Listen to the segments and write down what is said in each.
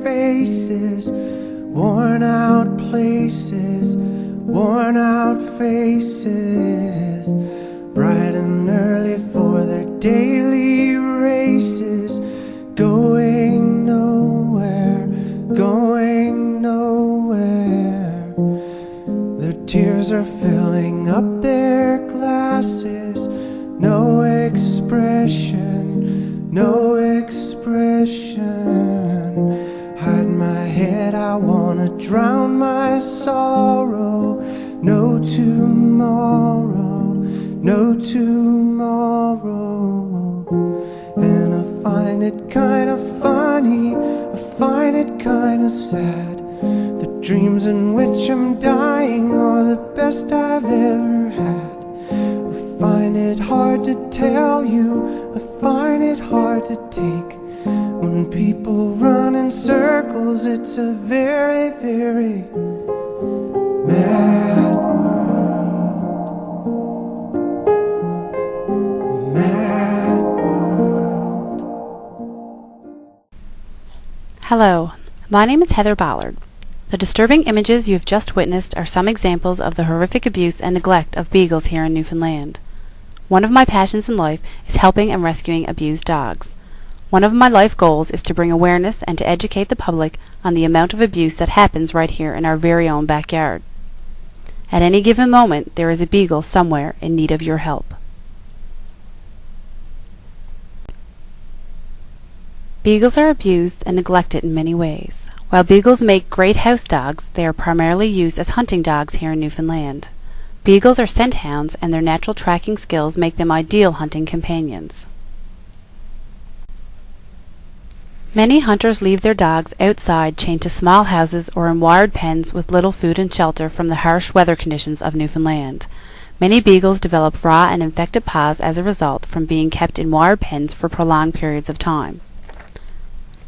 faces, worn out places, worn out faces, bright and early for their daily races, going nowhere, going nowhere. Their tears are filling up their glasses, no expression, no expression. Hide my head, I wanna drown my sorrow. No tomorrow, no tomorrow. And I find it kinda funny, I find it kinda sad. The dreams in which I'm dying are the best I've ever had. I find it hard to tell you, I find it hard to take. When people run in circles, it's a very, very mad world. Mad world. Hello, my name is Heather Ballard. The disturbing images you have just witnessed are some examples of the horrific abuse and neglect of beagles here in Newfoundland. One of my passions in life is helping and rescuing abused dogs. One of my life goals is to bring awareness and to educate the public on the amount of abuse that happens right here in our very own backyard. At any given moment, there is a beagle somewhere in need of your help. Beagles are abused and neglected in many ways. While beagles make great house dogs, they are primarily used as hunting dogs here in Newfoundland. Beagles are scent hounds, and their natural tracking skills make them ideal hunting companions. Many hunters leave their dogs outside chained to small houses or in wired pens with little food and shelter from the harsh weather conditions of Newfoundland. Many beagles develop raw and infected paws as a result from being kept in wire pens for prolonged periods of time.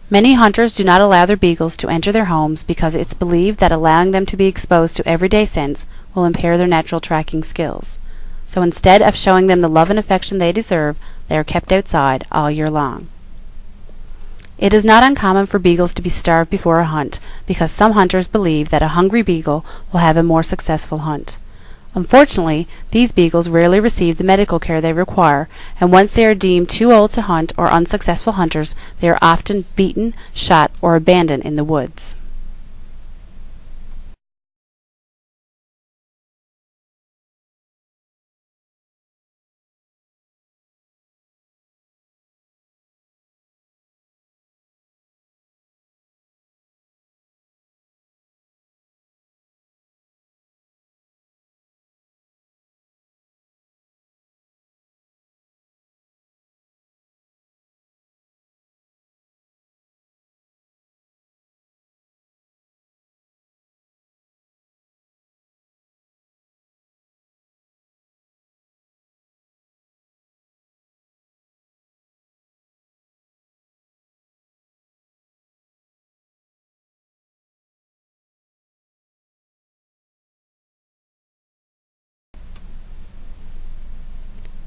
Many hunters do not allow their beagles to enter their homes because it's believed that allowing them to be exposed to everyday scents will impair their natural tracking skills. So instead of showing them the love and affection they deserve, they are kept outside all year long. It is not uncommon for beagles to be starved before a hunt because some hunters believe that a hungry beagle will have a more successful hunt. Unfortunately, these beagles rarely receive the medical care they require, and once they are deemed too old to hunt or unsuccessful hunters, they are often beaten, shot, or abandoned in the woods.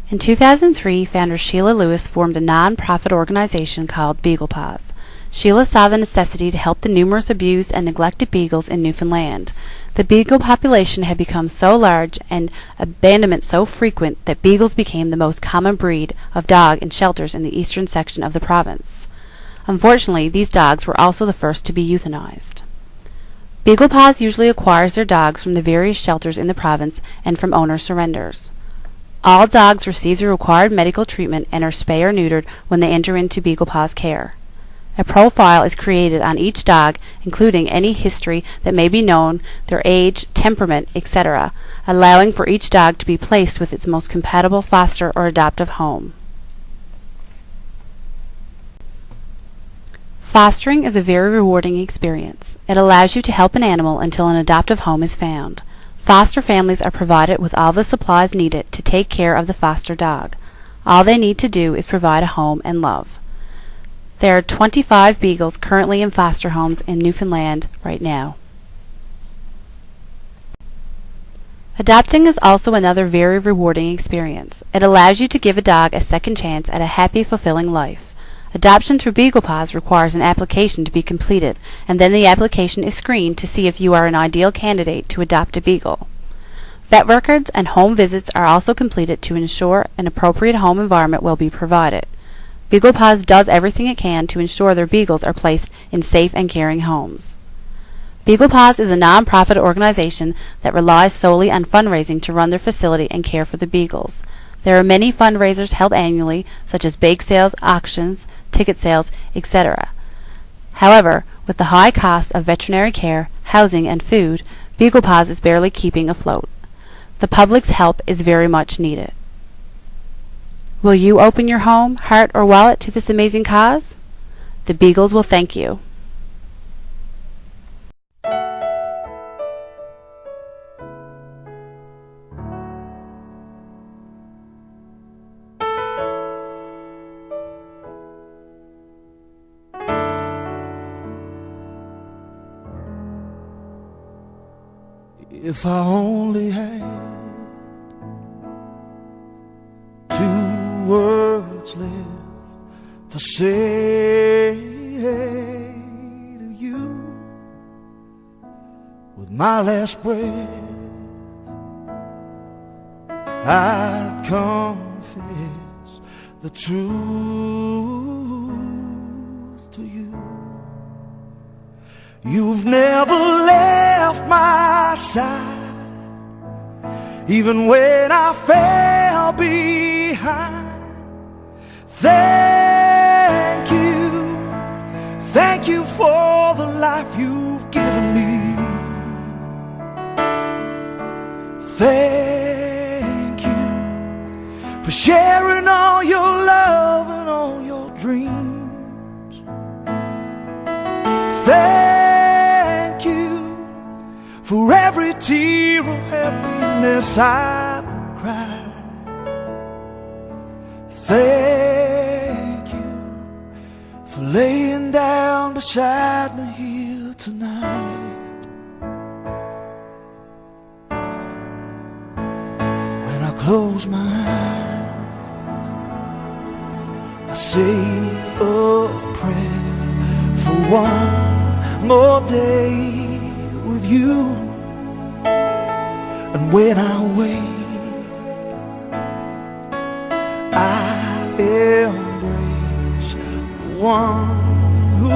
In 2003, founder Sheila Lewis formed a non-profit organization called Beagle Paws. Sheila saw the necessity to help the numerous abused and neglected beagles in Newfoundland. The beagle population had become so large and abandonment so frequent that beagles became the most common breed of dog in shelters in the eastern section of the province. Unfortunately, these dogs were also the first to be euthanized. Beagle Paws usually acquires their dogs from the various shelters in the province and from owner surrenders. All dogs receive the required medical treatment and are spayed or neutered when they enter into Beagle Paws care. A profile is created on each dog, including any history that may be known, their age, temperament, etc., allowing for each dog to be placed with its most compatible foster or adoptive home. Fostering is a very rewarding experience. It allows you to help an animal until an adoptive home is found. Foster families are provided with all the supplies needed to take care of the foster dog. All they need to do is provide a home and love. There are 25 beagles currently in foster homes in Newfoundland right now. Adopting is also another very rewarding experience. It allows you to give a dog a second chance at a happy, fulfilling life. Adoption through BeaglePaws requires an application to be completed, and then the application is screened to see if you are an ideal candidate to adopt a beagle. Vet records and home visits are also completed to ensure an appropriate home environment will be provided. BeaglePaws does everything it can to ensure their beagles are placed in safe and caring homes. BeaglePaws is a non-profit organization that relies solely on fundraising to run their facility and care for the beagles. There are many fundraisers held annually, such as bake sales, auctions, ticket sales, etc. However, with the high cost of veterinary care, housing, and food, BeaglePaws is barely keeping afloat. The public's help is very much needed. Will you open your home, heart, or wallet to this amazing cause? The beagles will thank you. If I only had 2 words left to say to you with my last breath, I'd confess the truth to you. You've never left my side, even when I fell behind. Thank you for the life you've given me. Thank you for sharing all your love and all your dreams. Thank you for every tear of happiness I've cried. Thank you for laying down beside me here tonight. When I close my eyes, I say a prayer for one more day with you. And when I wake, I embrace the one who